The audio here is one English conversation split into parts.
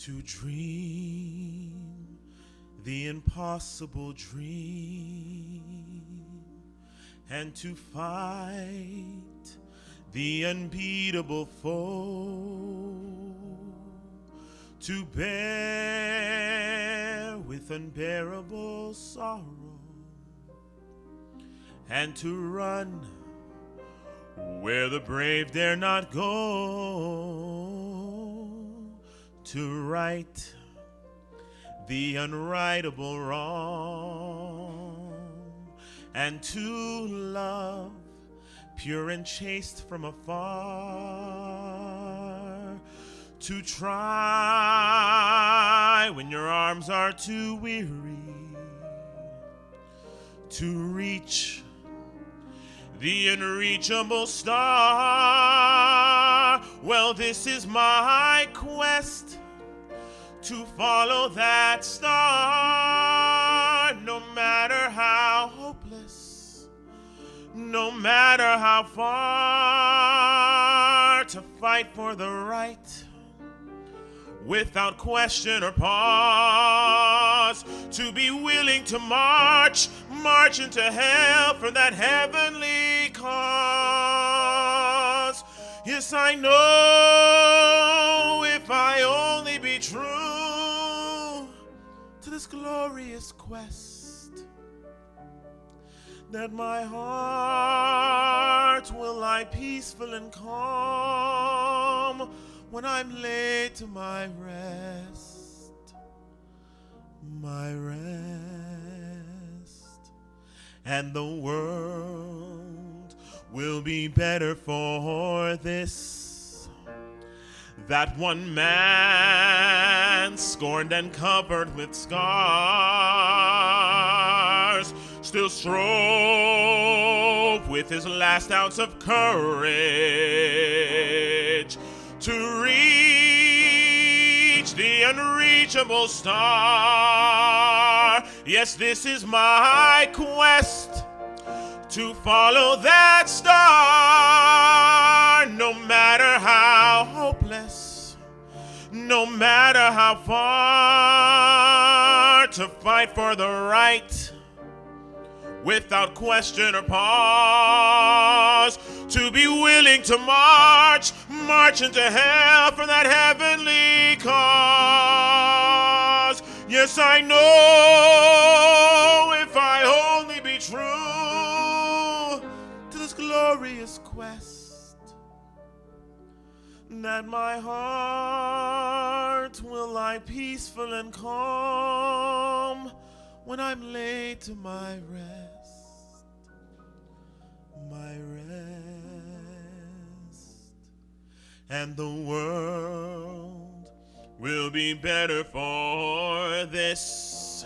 to dream the impossible dream and to fight the unbeatable foe, to bear with unbearable sorrow and to run where the brave dare not go, to right the unrightable wrong, and to love pure and chaste from afar, to try when your arms are too weary, to reach the unreachable star. Well, this is my quest, to follow that star, no matter how hopeless, no matter how far, to fight for the right without question or pause, to be willing to march into hell for that heavenly cause. Yes, I know if I only be true to this glorious quest, that my heart will lie peaceful and calm when I'm laid to my rest, and the world will be better for this, that one man scorned and covered with scars still strove with his last ounce of courage to reach the unreachable star. Yes, this is my quest, to follow that star, no matter how hopeless, no matter how far, to fight for the right without question or pause, to be willing to march into hell for that heavenly cause. Yes, I know if I only be true to this glorious quest, that my heart will lie peaceful and calm when I'm laid to my rest, and the world will be better for this,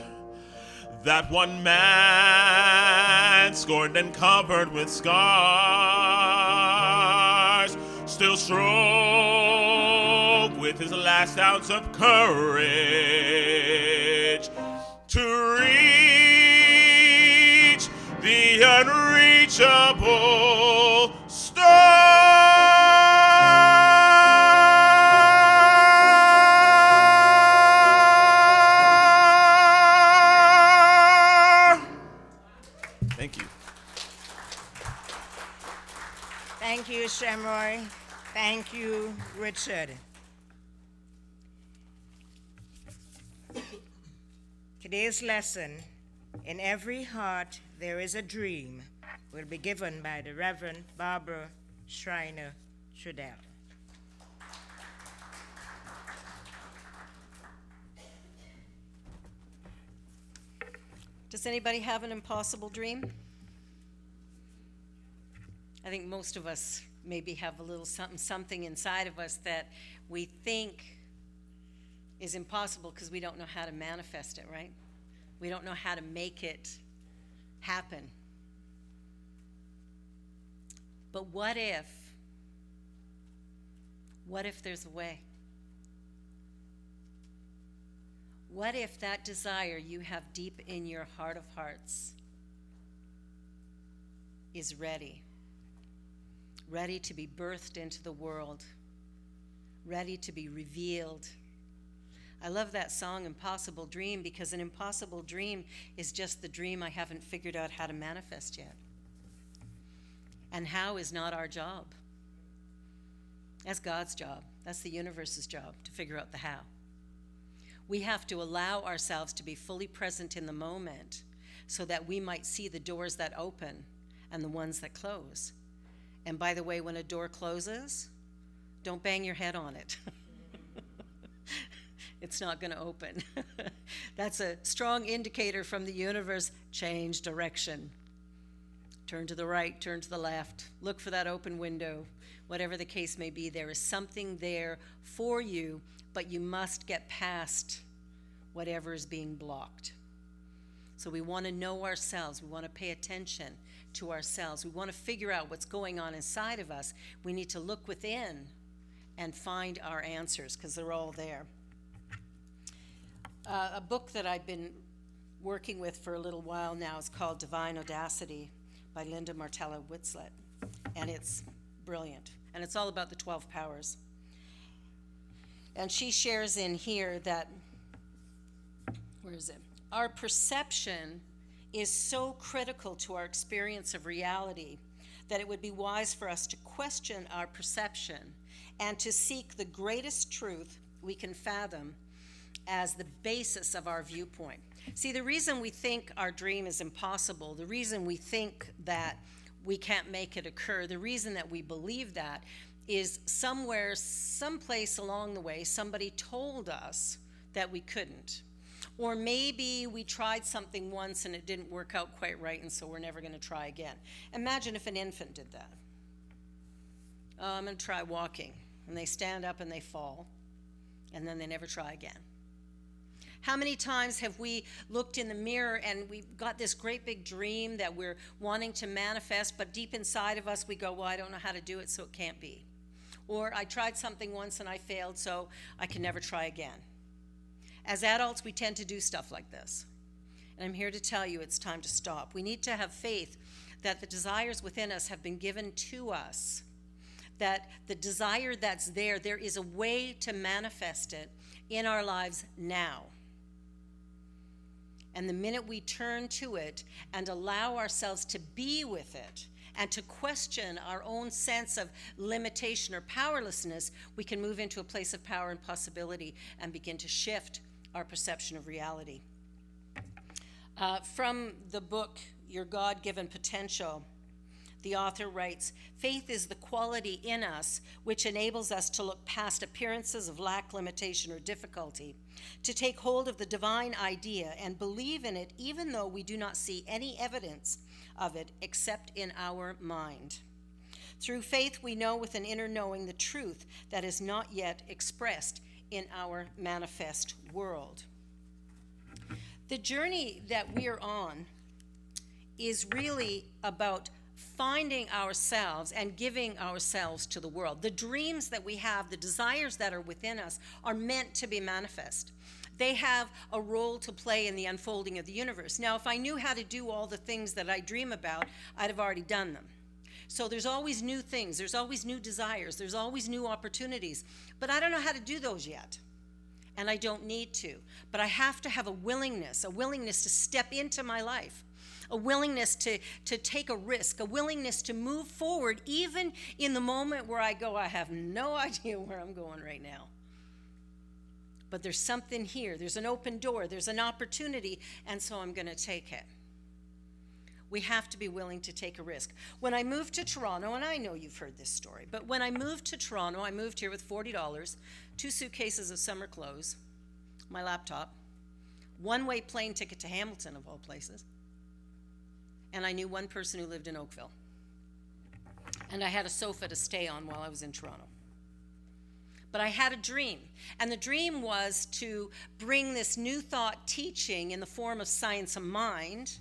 that one man scorned and covered with scars still strove with his last ounce of courage to reach the unreachable star. Thank you. Thank you, Shamroy. Thank you, Richard. Today's lesson, In Every Heart There Is a Dream, will be given by the Reverend Barbara Schreiner Trudell. Does anybody have an impossible dream? I think most of us maybe have a little something inside of us that we think is impossible because we don't know how to manifest it, right? We don't know how to make it happen. But what if there's a way? What if that desire you have deep in your heart of hearts is ready to be birthed into the world, ready to be revealed? I love that song, Impossible Dream, because an impossible dream is just the dream I haven't figured out how to manifest yet. And how is not our job. That's God's job. That's the universe's job, to figure out the how. We have to allow ourselves to be fully present in the moment so that we might see the doors that open and the ones that close. And by the way, when a door closes, don't bang your head on it. It's not going to open. That's a strong indicator from the universe. Change direction. Turn to the right, turn to the left. Look for that open window. Whatever the case may be, there is something there for you, but you must get past whatever is being blocked. So we want to know ourselves. We want to pay attention to ourselves. We want to figure out what's going on inside of us. We need to look within and find our answers, because they're all there. A book that I've been working with for a little while now is called Divine Audacity by Linda Martella Whitslett, and it's brilliant. And it's all about the 12 powers. And she shares in here that, where is it? Our perception is so critical to our experience of reality that it would be wise for us to question our perception and to seek the greatest truth we can fathom as the basis of our viewpoint. See, the reason we think our dream is impossible, the reason we think that we can't make it occur, the reason that we believe that is somewhere, someplace along the way, somebody told us that we couldn't. Or maybe we tried something once and it didn't work out quite right, and so we're never going to try again. Imagine if an infant did that. Oh, I'm going to try walking. And they stand up and they fall, and then they never try again. How many times have we looked in the mirror and we've got this great big dream that we're wanting to manifest, but deep inside of us we go, well, I don't know how to do it, so it can't be. Or I tried something once and I failed, so I can never try again. As adults, we tend to do stuff like this. And I'm here to tell you it's time to stop. We need to have faith that the desires within us have been given to us, that the desire that's there is a way to manifest it in our lives now. And the minute we turn to it and allow ourselves to be with it and to question our own sense of limitation or powerlessness, we can move into a place of power and possibility and begin to shift our perception of reality. From the book, Your God-Given Potential, the author writes, faith is the quality in us which enables us to look past appearances of lack, limitation, or difficulty, to take hold of the divine idea and believe in it even though we do not see any evidence of it except in our mind. Through faith, we know with an inner knowing the truth that is not yet expressed in our manifest world. The journey that we're on is really about finding ourselves and giving ourselves to the world. The dreams that we have, the desires that are within us, are meant to be manifest. They have a role to play in the unfolding of the universe. Now, if I knew how to do all the things that I dream about, I'd have already done them. So there's always new things, there's always new desires, there's always new opportunities. But I don't know how to do those yet. And I don't need to. But I have to have a willingness to step into my life. A willingness to take a risk, a willingness to move forward, even in the moment where I go, I have no idea where I'm going right now. But there's something here, there's an open door, there's an opportunity, and so I'm going to take it. We have to be willing to take a risk. When I moved to Toronto, and I know you've heard this story, but when I moved to Toronto, I moved here with $40, 2 suitcases of summer clothes, my laptop, one-way plane ticket to Hamilton, of all places, and I knew one person who lived in Oakville. And I had a sofa to stay on while I was in Toronto. But I had a dream, and the dream was to bring this new thought teaching in the form of Science of Mind,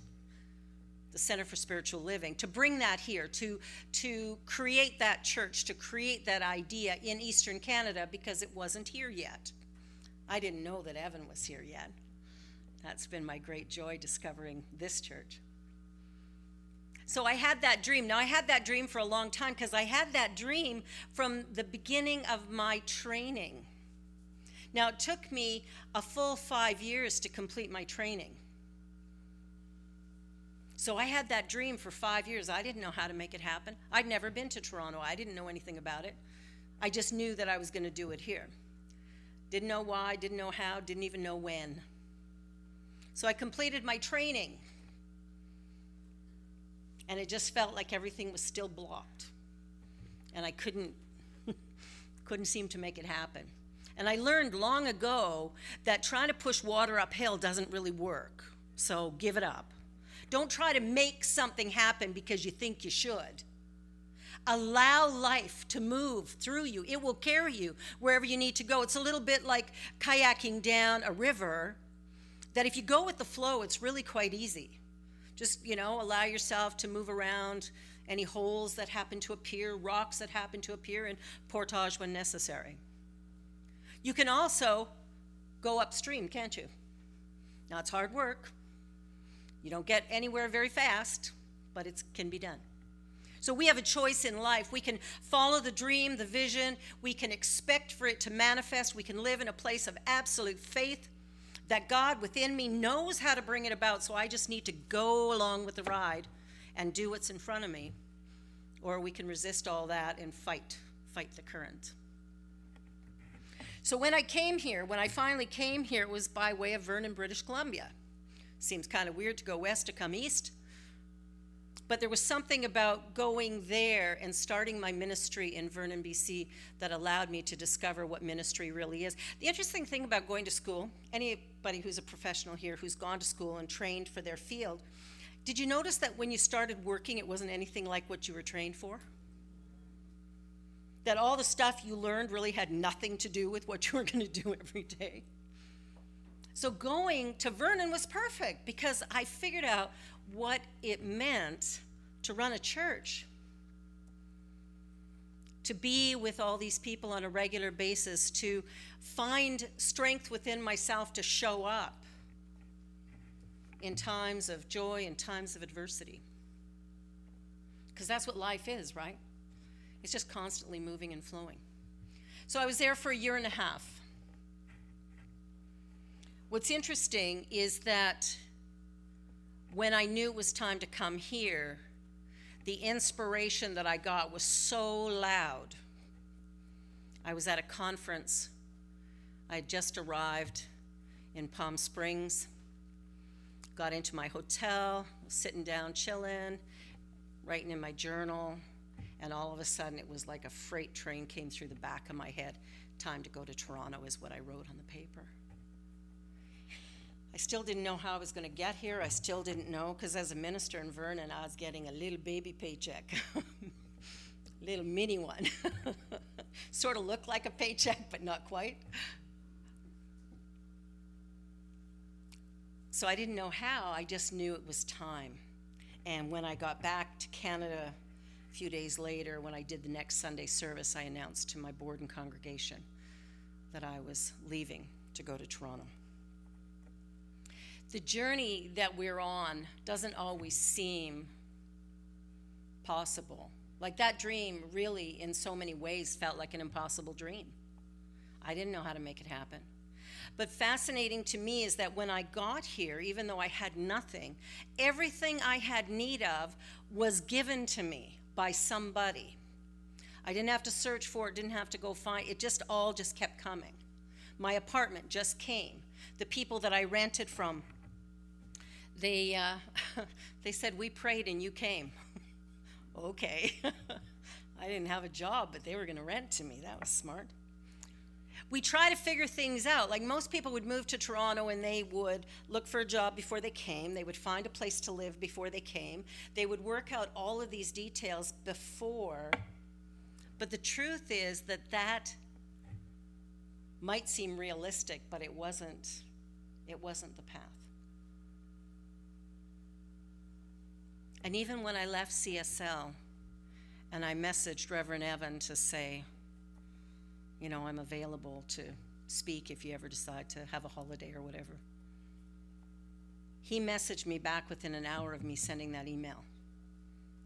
the Center for Spiritual Living, to bring that here, to create that church, to create that idea in Eastern Canada, because it wasn't here yet. I didn't know that Evan was here yet. That's been my great joy, discovering this church. So I had that dream. Now, I had that dream for a long time because I had that dream from the beginning of my training. Now, it took me a full 5 years to complete my training. So I had that dream for 5 years. I didn't know how to make it happen. I'd never been to Toronto. I didn't know anything about it. I just knew that I was going to do it here. Didn't know why, didn't know how, didn't even know when. So I completed my training. And it just felt like everything was still blocked. And I couldn't seem to make it happen. And I learned long ago that trying to push water uphill doesn't really work. So give it up. Don't try to make something happen because you think you should. Allow life to move through you. It will carry you wherever you need to go. It's a little bit like kayaking down a river, that if you go with the flow, it's really quite easy. Just, allow yourself to move around any holes that happen to appear, rocks that happen to appear, and portage when necessary. You can also go upstream, can't you? Now, it's hard work. You don't get anywhere very fast, but it can be done. So we have a choice in life. We can follow the dream, the vision. We can expect for it to manifest. We can live in a place of absolute faith that God within me knows how to bring it about, so I just need to go along with the ride and do what's in front of me. Or we can resist all that and fight the current. So when I finally came here, it was by way of Vernon, British Columbia. Seems kind of weird to go west to come east. But there was something about going there and starting my ministry in Vernon, BC, that allowed me to discover what ministry really is. The interesting thing about going to school, anybody who's a professional here who's gone to school and trained for their field, did you notice that when you started working, it wasn't anything like what you were trained for? That all the stuff you learned really had nothing to do with what you were going to do every day? So going to Vernon was perfect because I figured out what it meant to run a church, to be with all these people on a regular basis, to find strength within myself to show up in times of joy and times of adversity. Because that's what life is, right? It's just constantly moving and flowing. So I was there for 1.5 years. What's interesting is that when I knew it was time to come here, the inspiration that I got was so loud. I was at a conference. I had just arrived in Palm Springs, got into my hotel, was sitting down, chilling, writing in my journal, and all of a sudden it was like a freight train came through the back of my head. Time to go to Toronto is what I wrote on the paper. I still didn't know how I was going to get here. I still didn't know, because as a minister in Vernon, I was getting a little baby paycheck, little mini one. Sort of looked like a paycheck, but not quite. So I didn't know how. I just knew it was time. And when I got back to Canada a few days later, when I did the next Sunday service, I announced to my board and congregation that I was leaving to go to Toronto. The journey that we're on doesn't always seem possible. Like that dream really, in so many ways, felt like an impossible dream. I didn't know how to make it happen. But fascinating to me is that when I got here, even though I had nothing, everything I had need of was given to me by somebody. I didn't have to search for it, didn't have to go find it. It all just kept coming. My apartment just came. The people that I rented from, they said, "We prayed and you came." Okay. I didn't have a job, but they were going to rent to me. That was smart. We try to figure things out. Like most people would move to Toronto and they would look for a job before they came. They would find a place to live before they came. They would work out all of these details before. But the truth is that might seem realistic, but it wasn't the path. And even when I left CSL and I messaged Reverend Evan to say, I'm available to speak if you ever decide to have a holiday or whatever, he messaged me back within an hour of me sending that email.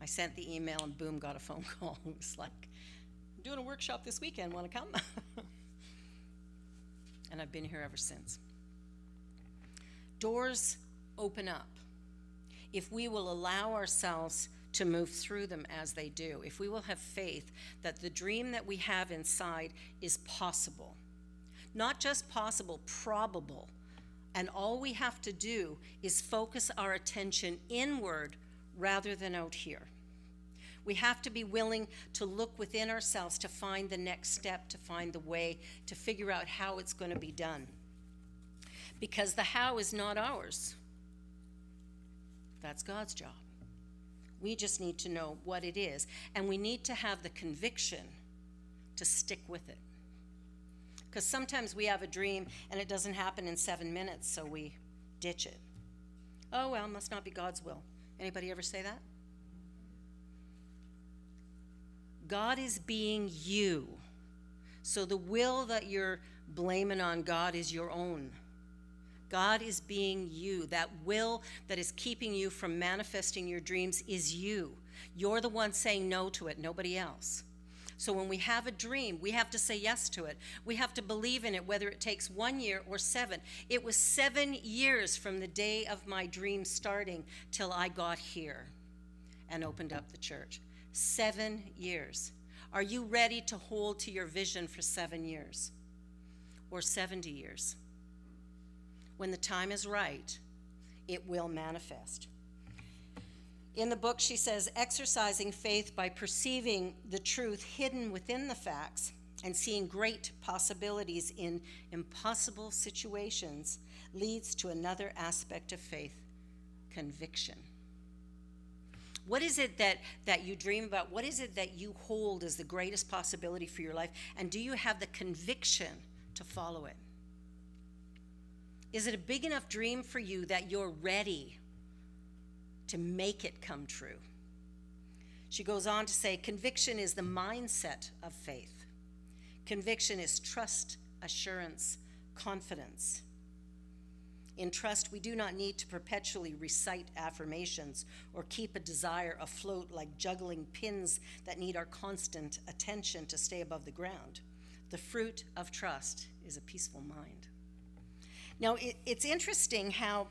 I sent the email and boom, got a phone call. It was like, "I'm doing a workshop this weekend, want to come?" and I've been here ever since. Doors open up if we will allow ourselves to move through them as they do, if we will have faith that the dream that we have inside is possible. Not just possible, probable. And all we have to do is focus our attention inward rather than out here. We have to be willing to look within ourselves to find the next step, to find the way, to figure out how it's going to be done. Because the how is not ours. That's God's job. We just need to know what it is, and we need to have the conviction to stick with it. Because sometimes we have a dream and it doesn't happen in 7 minutes, so we ditch it. Oh, well, must not be God's will. Anybody ever say that? God is being you. So the will that you're blaming on God is your own. God is being you. That will that is keeping you from manifesting your dreams is you. You're the one saying no to it, nobody else. So when we have a dream, we have to say yes to it. We have to believe in it, whether it takes 1 year or 7. It was 7 years from the day of my dream starting till I got here and opened up the church. 7 years. Are you ready to hold to your vision for 7 years or 70 years? When the time is right, it will manifest. In the book, she says, exercising faith by perceiving the truth hidden within the facts and seeing great possibilities in impossible situations leads to another aspect of faith, conviction. What is it that you dream about? What is it that you hold as the greatest possibility for your life? And do you have the conviction to follow it? Is it a big enough dream for you that you're ready to make it come true? She goes on to say, conviction is the mindset of faith. Conviction is trust, assurance, confidence. In trust, we do not need to perpetually recite affirmations or keep a desire afloat like juggling pins that need our constant attention to stay above the ground. The fruit of trust is a peaceful mind. Now, it's interesting how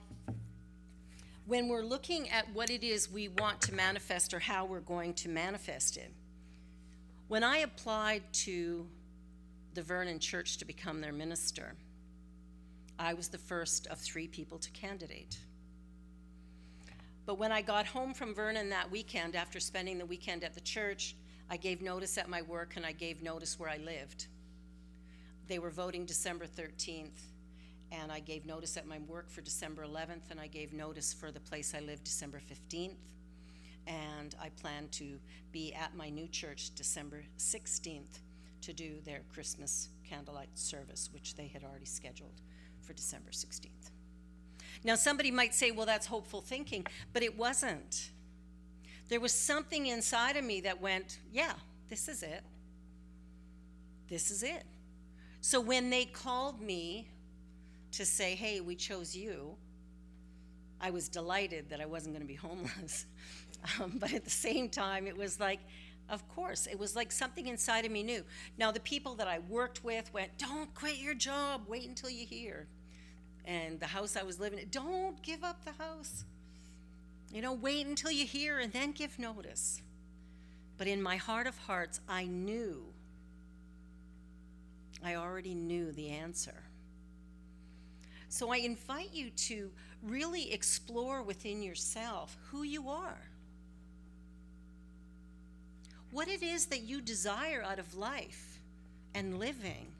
when we're looking at what it is we want to manifest or how we're going to manifest it, when I applied to the Vernon Church to become their minister, I was the first of 3 people to candidate. But when I got home from Vernon that weekend, after spending the weekend at the church, I gave notice at my work and I gave notice where I lived. They were voting December 13th. And I gave notice at my work for December 11th, and I gave notice for the place I lived December 15th. And I plan to be at my new church December 16th to do their Christmas candlelight service, which they had already scheduled for December 16th. Now, somebody might say, well, that's hopeful thinking, but it wasn't. There was something inside of me that went, yeah, this is it. This is it. So when they called me to say, hey, we chose you, I was delighted that I wasn't going to be homeless. But at the same time, it was like, of course, it was like something inside of me knew. Now, the people that I worked with went, don't quit your job, wait until you hear. And the house I was living in, don't give up the house. Wait until you hear and then give notice. But in my heart of hearts, I already knew the answer. So I invite you to really explore within yourself who you are. What it is that you desire out of life and living.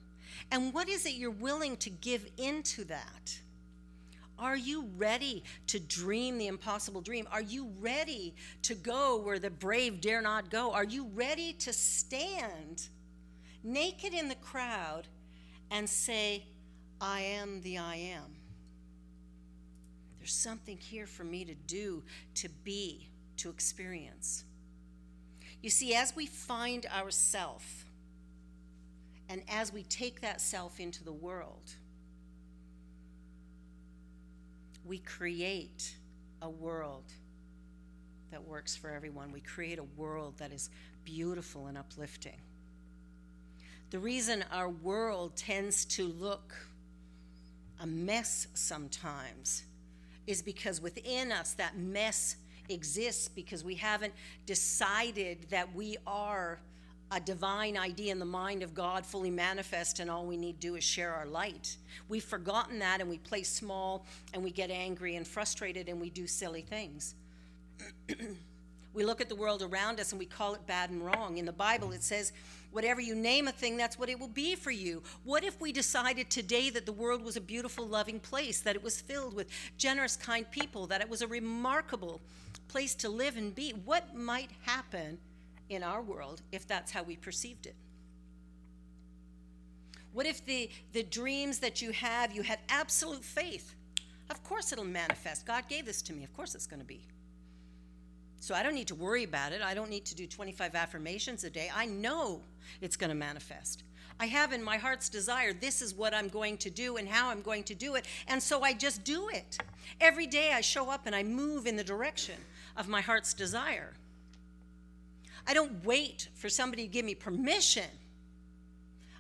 And what is it you're willing to give into that? Are you ready to dream the impossible dream? Are you ready to go where the brave dare not go? Are you ready to stand naked in the crowd and say, I am the I am? There's something here for me to do, to be, to experience. You see, as we find ourself, and as we take that self into the world, we create a world that works for everyone. We create a world that is beautiful and uplifting. The reason our world tends to look a mess sometimes is because within us that mess exists because we haven't decided that we are a divine idea in the mind of God, fully manifest, and all we need to do is share our light. We've forgotten that, and we play small, and we get angry and frustrated, and we do silly things. We look at the world around us and we call it bad and wrong. In the Bible it says, whatever you name a thing, that's what it will be for you. What if we decided today that the world was a beautiful, loving place, that it was filled with generous, kind people, that it was a remarkable place to live and be? What might happen in our world if that's how we perceived it? What if the dreams that you had absolute faith? Of course it'll manifest. God gave this to me. Of course it's going to be. So I don't need to worry about it. I don't need to do 25 affirmations a day. I know it's going to manifest. I have in my heart's desire, this is what I'm going to do and how I'm going to do it. And so I just do it. Every day I show up and I move in the direction of my heart's desire. I don't wait for somebody to give me permission.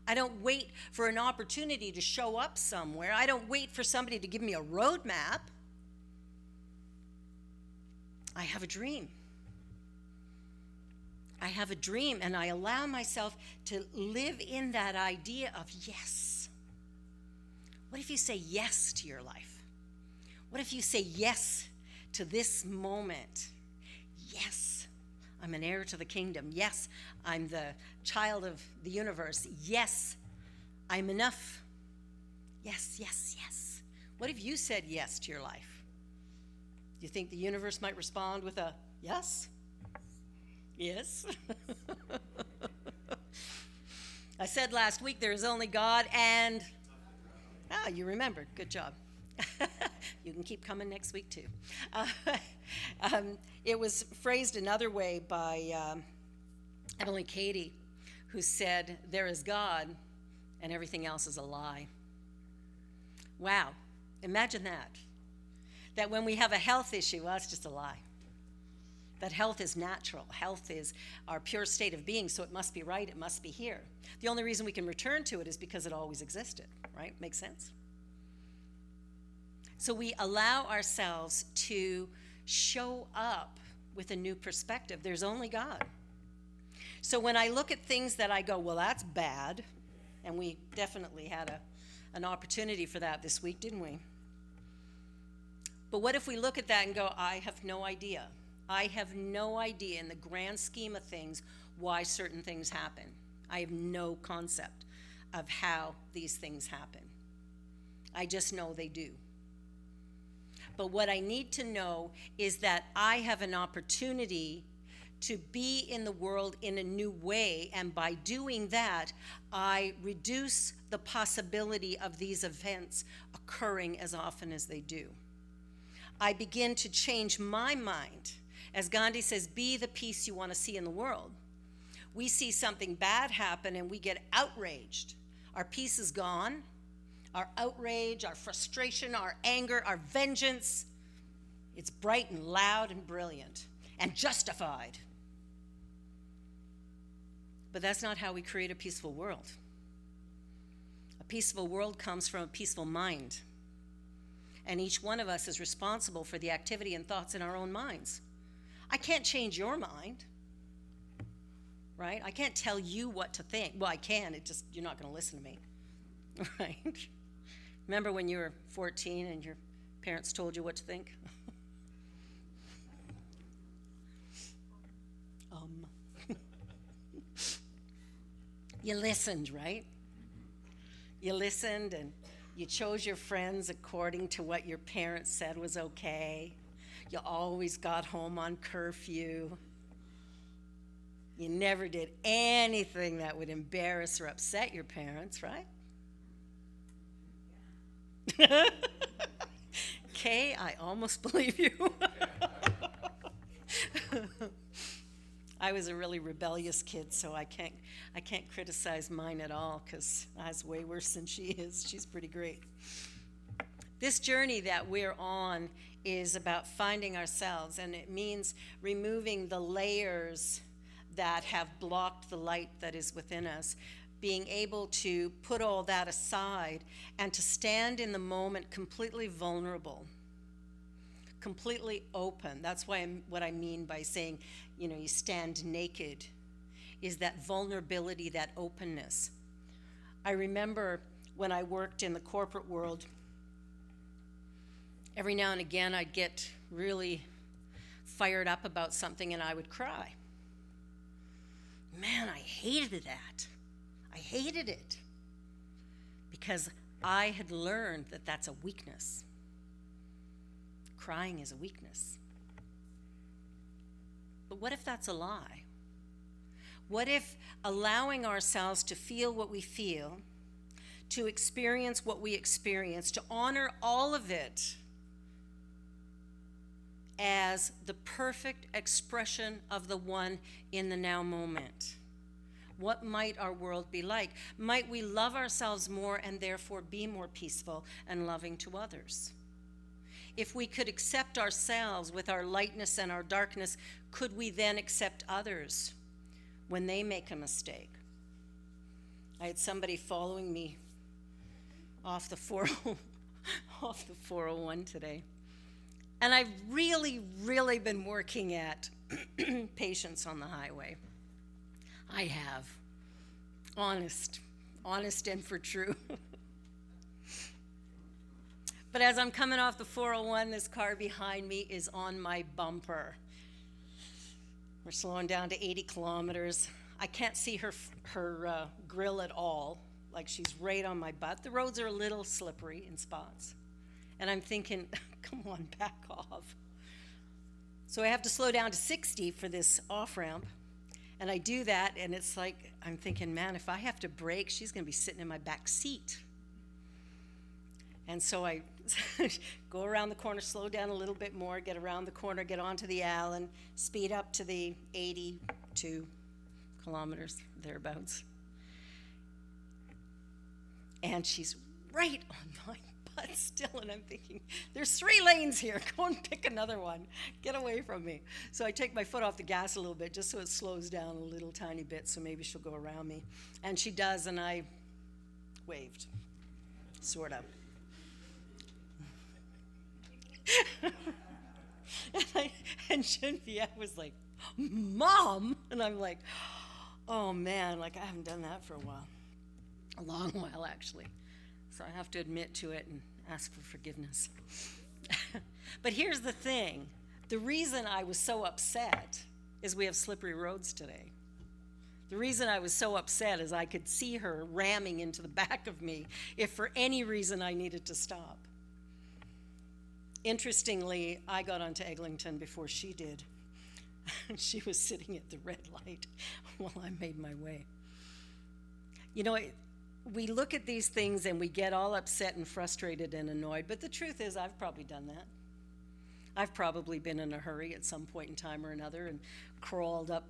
I don't wait for an opportunity to show up somewhere. I don't wait for somebody to give me a roadmap. I have a dream. I have a dream, and I allow myself to live in that idea of yes. What if you say yes to your life? What if you say yes to this moment? Yes, I'm an heir to the kingdom. Yes, I'm the child of the universe. Yes, I'm enough. Yes, yes, yes. What if you said yes to your life? Do you think the universe might respond with a yes? Yes. I said last week there is only God and... you remembered. Good job. You can keep coming next week too. It was phrased another way by Emily Cady, who said, there is God and everything else is a lie. Wow. Imagine that. That when we have a health issue, well, it's just a lie. That health is natural. Health is our pure state of being, so it must be right, it must be here. The only reason we can return to it is because it always existed, right? Makes sense? So we allow ourselves to show up with a new perspective. There's only God. So when I look at things that I go, well, that's bad, and we definitely had an opportunity for that this week, didn't we? But what if we look at that and go, I have no idea. I have no idea in the grand scheme of things why certain things happen. I have no concept of how these things happen. I just know they do. But what I need to know is that I have an opportunity to be in the world in a new way, and by doing that, I reduce the possibility of these events occurring as often as they do. I begin to change my mind. As Gandhi says, be the peace you want to see in the world. We see something bad happen and we get outraged. Our peace is gone. Our outrage, our frustration, our anger, our vengeance, it's bright and loud and brilliant and justified. But that's not how we create a peaceful world. A peaceful world comes from a peaceful mind. And each one of us is responsible for the activity and thoughts in our own minds. I can't change your mind, right? I can't tell you what to think. Well, I can, you're not going to listen to me, right? Remember when you were 14 and your parents told you what to think? You listened, right? You listened and you chose your friends according to what your parents said was okay. You always got home on curfew. You never did anything that would embarrass or upset your parents, right? Okay, I almost believe you. I was a really rebellious kid, so I can't criticize mine at all because I was way worse than she is. She's pretty great. This journey that we're on is about finding ourselves, and it means removing the layers that have blocked the light that is within us. being able to put all that aside and to stand in the moment completely vulnerable, completely open. That's what I mean by saying, you stand naked, is that vulnerability, that openness. I remember when I worked in the corporate world, every now and again I'd get really fired up about something and I would cry. Man, I hated that. I hated it because I had learned that that's a weakness. Crying is a weakness. But what if that's a lie? What if allowing ourselves to feel what we feel, to experience what we experience, to honor all of it as the perfect expression of the one in the now moment? What might our world be like? Might we love ourselves more and therefore be more peaceful and loving to others? If we could accept ourselves with our lightness and our darkness, could we then accept others when they make a mistake? I had somebody following me off the 401 today. And I've really, really been working at patience on the highway. I have. Honest and for true. But as I'm coming off the 401, this car behind me is on my bumper. We're slowing down to 80 kilometers. I can't see her grill at all, like she's right on my butt. The roads are a little slippery in spots. And I'm thinking, come on, back off. So I have to slow down to 60 for this off-ramp. And I do that, and it's like, I'm thinking, man, if I have to brake, she's going to be sitting in my back seat. And so I go around the corner, slow down a little bit more, get around the corner, get onto the Allen, speed up to the 82 kilometers, thereabouts. And she's right on my butt still, and I'm thinking, there's 3 lanes here. Go and pick another one. Get away from me. So I take my foot off the gas a little bit just so it slows down a little tiny bit, so maybe she'll go around me. And she does, and I waved, sort of. and Genevieve was like, Mom! And I'm like, oh man, like I haven't done that for a while. A long while, actually. So I have to admit to it and ask for forgiveness. But here's the thing. The reason I was so upset is we have slippery roads today. The reason I was so upset is I could see her ramming into the back of me if for any reason I needed to stop. Interestingly, I got onto Eglinton before she did. She was sitting at the red light while I made my way. You know, we look at these things and we get all upset and frustrated and annoyed, but the truth is I've probably done that. I've probably been in a hurry at some point in time or another and crawled up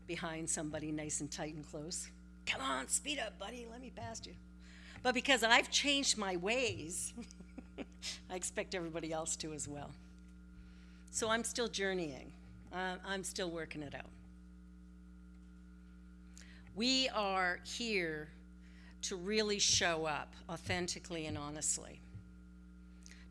behind somebody nice and tight and close. Come on, speed up, buddy, let me past you. But because I've changed my ways, I expect everybody else to as well. So I'm still journeying. I'm still working it out. We are here to really show up authentically and honestly,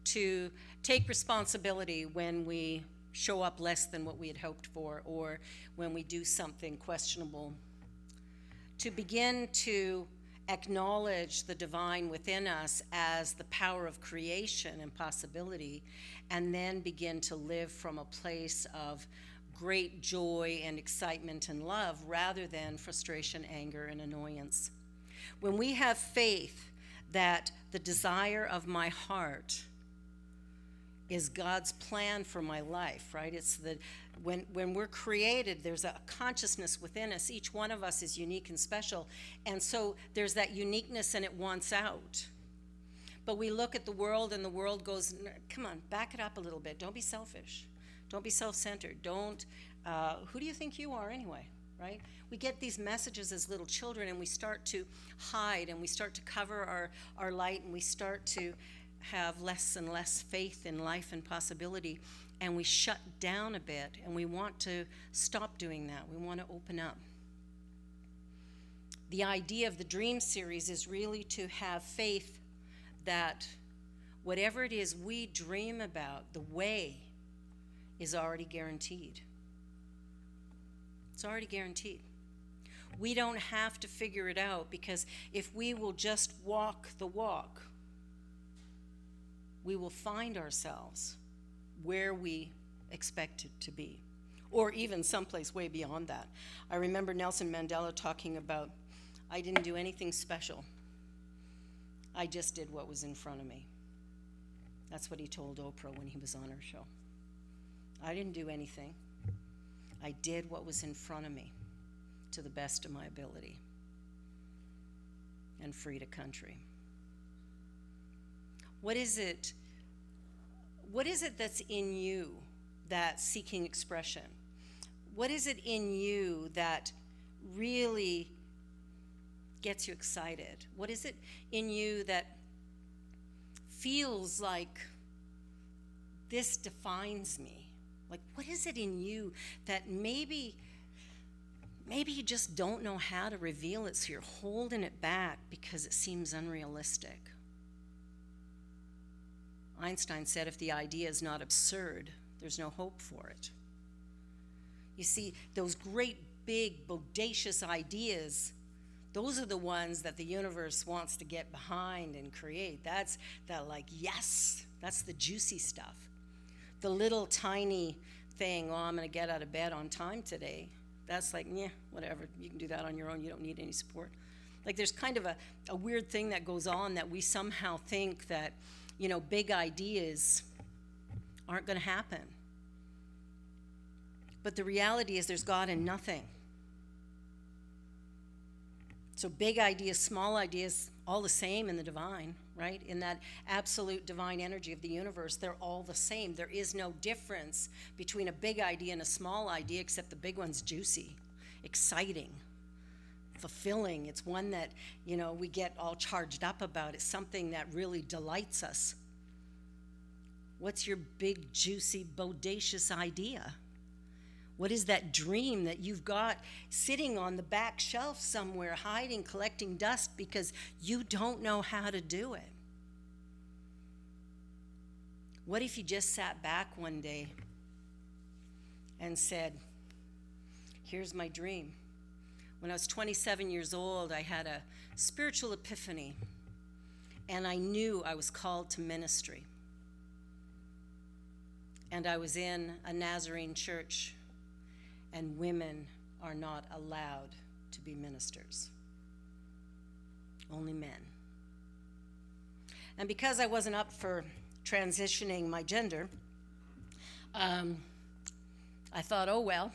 to take responsibility when we show up less than what we had hoped for or when we do something questionable, to begin to acknowledge the divine within us as the power of creation and possibility, and then begin to live from a place of great joy and excitement and love rather than frustration, anger, and annoyance. When we have faith that the desire of my heart is God's plan for my life, right? It's when we're created, there's a consciousness within us. Each one of us is unique and special. And so there's that uniqueness and it wants out. But we look at the world and the world goes, come on, back it up a little bit. Don't be selfish. Don't be self-centered. Who do you think you are anyway, right? We get these messages as little children and we start to hide and we start to cover our light and we start to have less and less faith in life and possibility, and we shut down a bit, and we want to stop doing that. We want to open up. The idea of the Dream Series is really to have faith that whatever it is we dream about, the way is already guaranteed. It's already guaranteed. We don't have to figure it out, because if we will just walk the walk, we will find ourselves where we expect it to be, or even someplace way beyond that. I remember Nelson Mandela talking about, I didn't do anything special. I just did what was in front of me. That's what he told Oprah when he was on her show. I didn't do anything. I did what was in front of me to the best of my ability and freed a country. What is it that's in you that's seeking expression? What is it in you that really gets you excited? What is it in you that feels like this defines me? Like, what is it in you that maybe you just don't know how to reveal it, so you're holding it back because it seems unrealistic? Einstein said, if the idea is not absurd, there's no hope for it. You see, those great, big, bodacious ideas, those are the ones that the universe wants to get behind and create. That's that, like, yes, that's the juicy stuff. The little tiny thing, oh, I'm going to get out of bed on time today, that's like, yeah, whatever. You can do that on your own. You don't need any support. Like, there's kind of a weird thing that goes on that we somehow think that, big ideas aren't going to happen. But the reality is there's God in nothing. So big ideas, small ideas, all the same in the divine, right? In that absolute divine energy of the universe, they're all the same. There is no difference between a big idea and a small idea, except the big one's juicy, exciting, fulfilling. It's one that, we get all charged up about. It's something that really delights us. What's your big, juicy, bodacious idea? What is that dream that you've got sitting on the back shelf somewhere, hiding, collecting dust because you don't know how to do it? What if you just sat back one day and said, here's my dream. When I was 27 years old, I had a spiritual epiphany, and I knew I was called to ministry. And I was in a Nazarene church, and women are not allowed to be ministers. Only men. And because I wasn't up for transitioning my gender, I thought, oh well,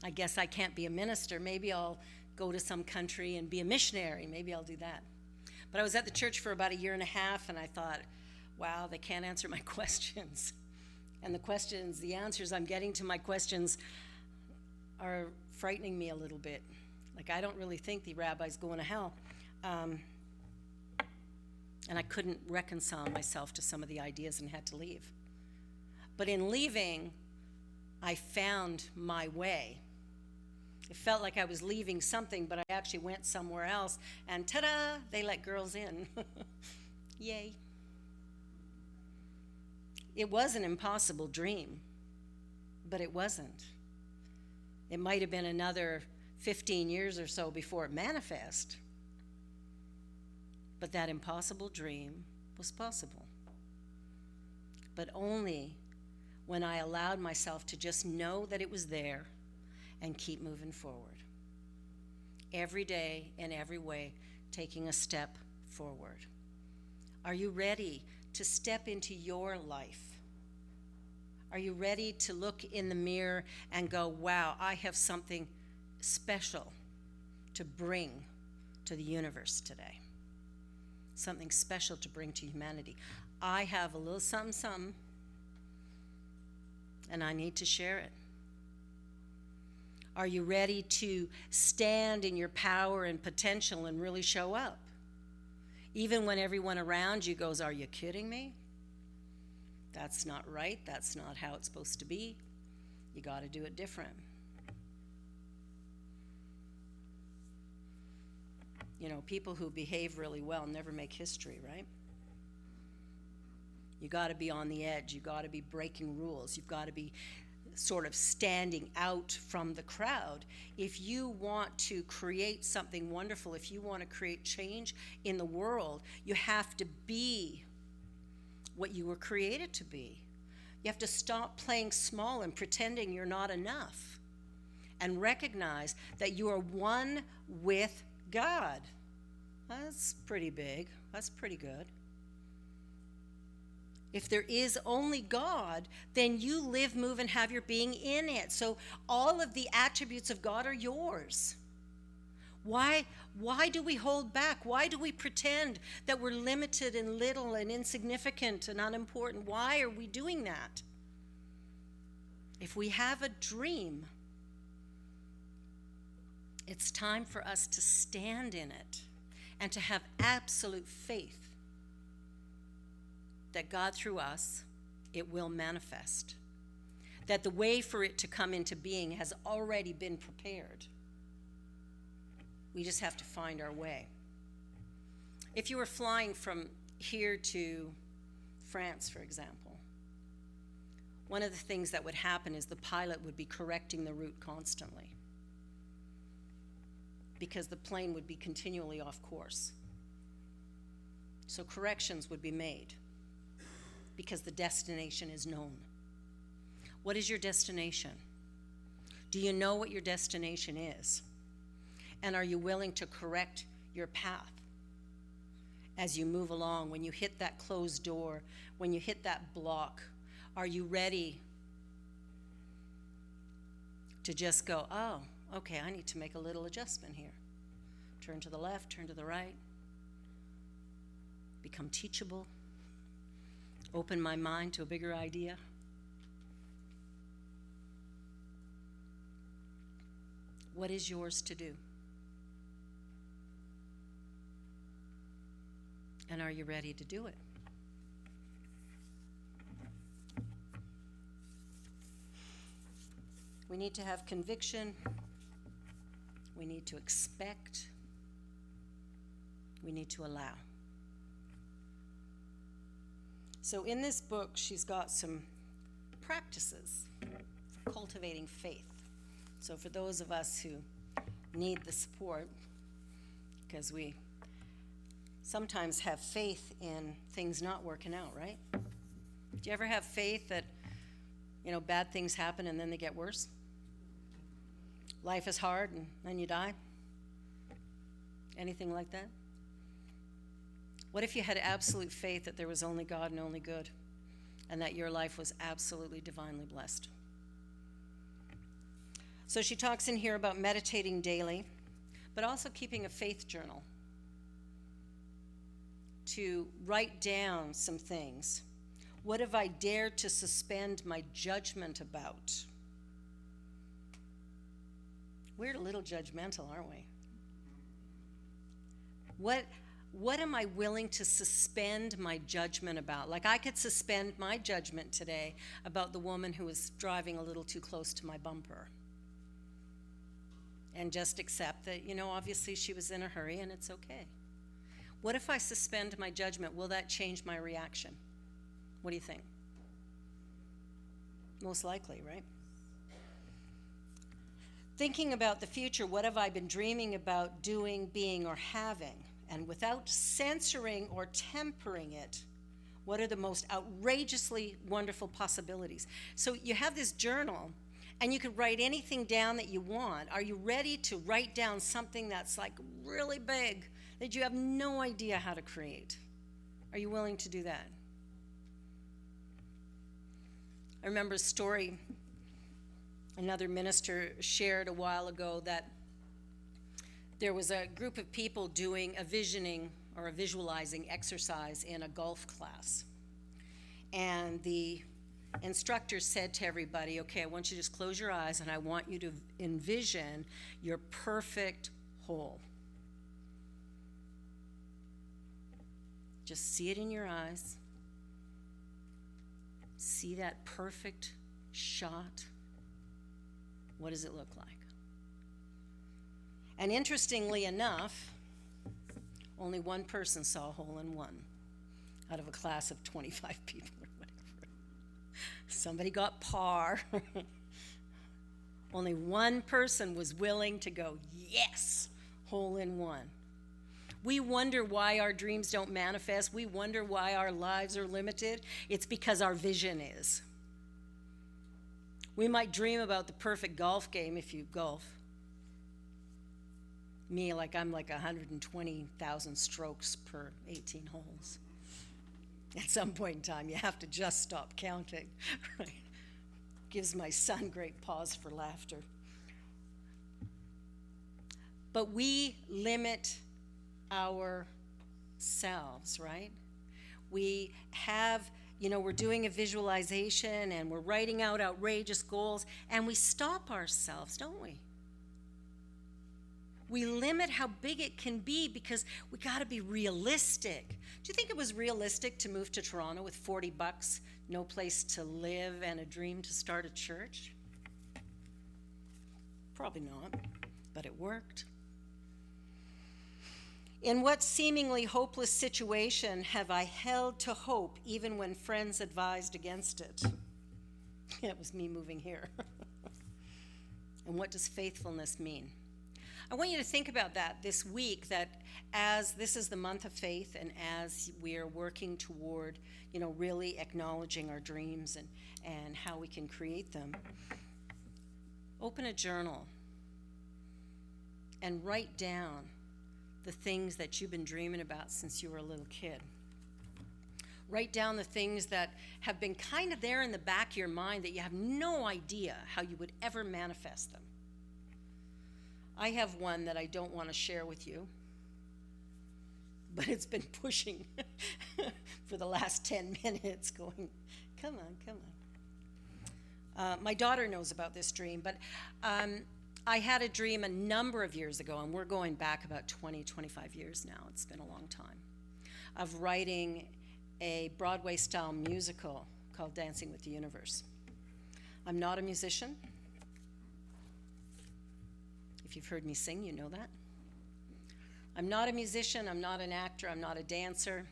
I guess I can't be a minister. Maybe I'll go to some country and be a missionary. Maybe I'll do that. But I was at the church for about 1.5 years, and I thought, wow, they can't answer my questions. And the answers I'm getting to my questions are frightening me a little bit. Like, I don't really think the rabbi's going to hell. And I couldn't reconcile myself to some of the ideas and had to leave. But in leaving, I found my way. It felt like I was leaving something, but I actually went somewhere else, and ta-da, they let girls in. Yay. It was an impossible dream, but it wasn't. It might have been another 15 years or so before it manifested. But that impossible dream was possible. But only when I allowed myself to just know that it was there and keep moving forward. Every day, in every way, taking a step forward. Are you ready to step into your life? Are you ready to look in the mirror and go, wow, I have something special to bring to the universe today? Something special to bring to humanity. I have a little something, and I need to share it. Are you ready to stand in your power and potential and really show up? Even when everyone around you goes, are you kidding me? That's not right. That's not how it's supposed to be. You got to do it different. People who behave really well never make history, right? You got to be on the edge. You got to be breaking rules. You've got to be sort of standing out from the crowd. If you want to create something wonderful, if you want to create change in the world, you have to be what you were created to be. You have to stop playing small and pretending you're not enough, and recognize that you are one with God. That's pretty big. That's pretty good. If there is only God, then you live, move, and have your being in it. So all of the attributes of God are yours. Why do we hold back? Why do we pretend that we're limited and little and insignificant and unimportant? Why are we doing that? If we have a dream, it's time for us to stand in it and to have absolute faith that God, through us, it will manifest. That the way for it to come into being has already been prepared. We just have to find our way. If you were flying from here to France, for example, one of the things that would happen is the pilot would be correcting the route constantly, because the plane would be continually off course. So corrections would be made, because the destination is known. What is your destination? Do you know what your destination is? And are you willing to correct your path as you move along? When you hit that closed door, when you hit that block, are you ready to just go, oh, okay, I need to make a little adjustment here. Turn to the left, turn to the right. Become teachable. Open my mind to a bigger idea. What is yours to do? And are you ready to do it? We need to have conviction. We need to expect. We need to allow. So in this book, she's got some practices for cultivating faith. So for those of us who need the support, because we sometimes have faith in things not working out, right? Do you ever have faith that, bad things happen and then they get worse? Life is hard and then you die? Anything like that? What if you had absolute faith that there was only God and only good, and that your life was absolutely divinely blessed? So she talks in here about meditating daily, but also keeping a faith journal to write down some things. What have I dared to suspend my judgment about? We're a little judgmental, aren't we? What am I willing to suspend my judgment about? Like, I could suspend my judgment today about the woman who was driving a little too close to my bumper, and just accept that, obviously she was in a hurry and it's okay. What if I suspend my judgment? Will that change my reaction? What do you think? Most likely, right? Thinking about the future, what have I been dreaming about doing, being, or having? And without censoring or tempering it, what are the most outrageously wonderful possibilities? So you have this journal, and you can write anything down that you want. Are you ready to write down something that's like really big that you have no idea how to create? Are you willing to do that? I remember a story another minister shared a while ago, that there was a group of people doing a visioning or a visualizing exercise in a golf class. And the instructor said to everybody, okay, I want you to just close your eyes and I want you to envision your perfect hole. Just see it in your eyes. See that perfect shot. What does it look like? And interestingly enough, Only one person saw a hole in one out of a class of 25 people or whatever. Somebody got par. Only one person was willing to go, yes, hole in one. We wonder why our dreams don't manifest. We wonder why our lives are limited. It's because our vision is. We might dream about the perfect golf game if you golf. Me, I'm like 120,000 strokes per 18 holes. At some point in time, you have to just stop counting, right? Gives my son great pause for laughter. But we limit ourselves, right? We have, we're doing a visualization and we're writing out outrageous goals, and we stop ourselves, don't we? We limit how big it can be because we got to be realistic. Do you think it was realistic to move to Toronto with $40, no place to live, and a dream to start a church? Probably not, but it worked. In what seemingly hopeless situation have I held to hope even when friends advised against it? It was me moving here. And what does faithfulness mean? I want you to think about that this week, that as this is the month of faith and as we are working toward, really acknowledging our dreams and how we can create them, open a journal and write down the things that you've been dreaming about since you were a little kid. Write down the things that have been kind of there in the back of your mind that you have no idea how you would ever manifest them. I have one that I don't want to share with you, but it's been pushing for the last 10 minutes going, come on. My daughter knows about this dream, but I had a dream a number of years ago, and we're going back about 20, 25 years now. It's been a long time, of writing a Broadway-style musical called Dancing with the Universe. I'm not a musician. If you've heard me sing, you know that. I'm not a musician, I'm not an actor, I'm not a dancer.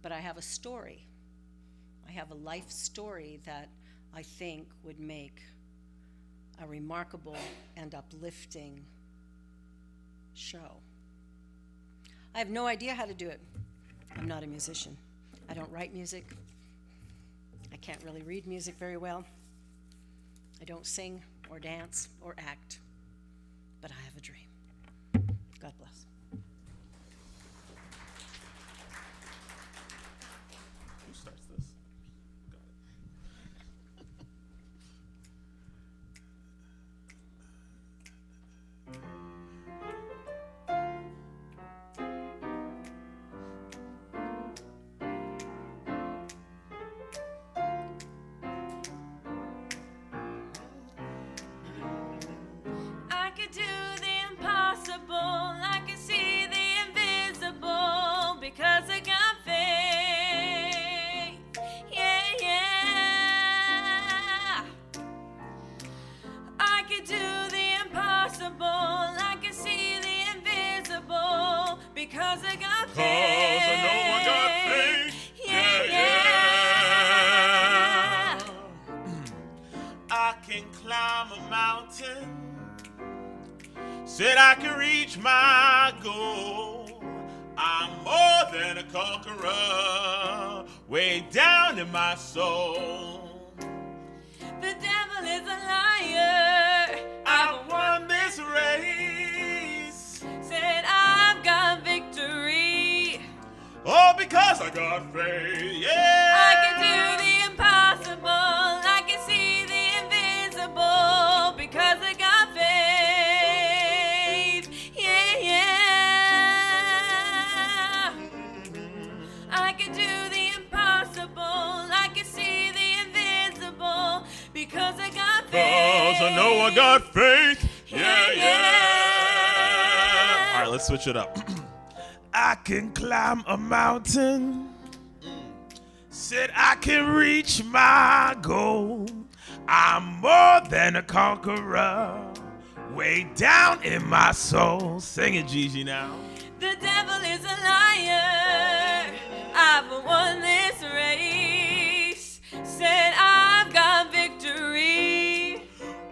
But I have a story. I have a life story that I think would make a remarkable and uplifting show. I have no idea how to do it. I'm not a musician. I don't write music. I can't really read music very well. I don't sing or dance or act, but I have a dream. God bless. Who starts this? I could do the impossible, I could see the invisible, because I got faith. Yeah, yeah. I could do the impossible, I could see the invisible, because I got faith. 'Cause I know I got faith. Yeah, yeah. I can climb a mountain. Said I can reach my goal. I'm more than a conqueror. Way down in my soul. The devil is a liar. I've won this race. Said I've got victory. Oh, because I got faith. Yeah. I can do the impossible. I can see the invisible, because I got faith. Yeah, yeah. I can do the impossible. I can see the invisible, because I got faith. 'Cause I know I got faith. Yeah, Yeah, yeah. All right, let's switch it up. I can climb a mountain. Said I can reach my goal. I'm more than a conqueror. way down in my soul. Sing it, Gigi, now. The devil is a liar. I've won this race. Said I've got victory.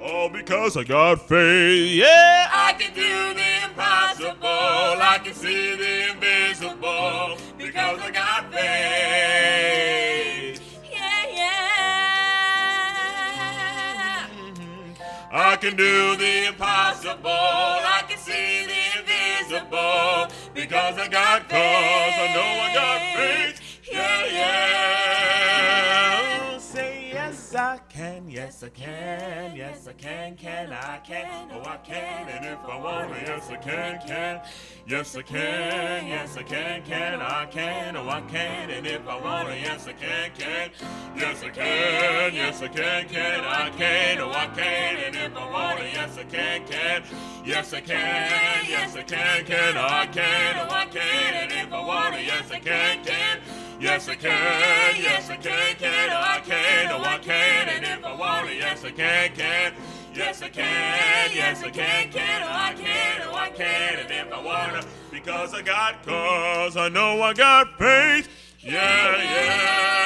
All because I got faith. Yeah, I can do the impossible. I can see the invisible. Because I got faith. Yeah, yeah. I can do the impossible. I can see the invisible. Because I got cause. I know I got faith. Yeah, yeah. Say yes, I can. Yes, I can. Yes, I can. Can I can? Oh, I can. And if I want to, yes, I can. Yes, I can. Yes, I can. Can I can? Oh, I can. And if I want to, yes, I can. Yes, I can. Yes, I can. Can I can? Oh, I can. And if I want to, yes, I can. Yes, I can. Yes, I can. Can I can? Oh, I can. And if I want to, yes, I can. Yes, I can. Yes, I can. Can I can? Oh, I can. And if I want to, yes, I can. Yes, I can. Yes, I can. Can I can? Oh, I can. And if I want to, because I got cause, I know I got faith. Yeah, yeah.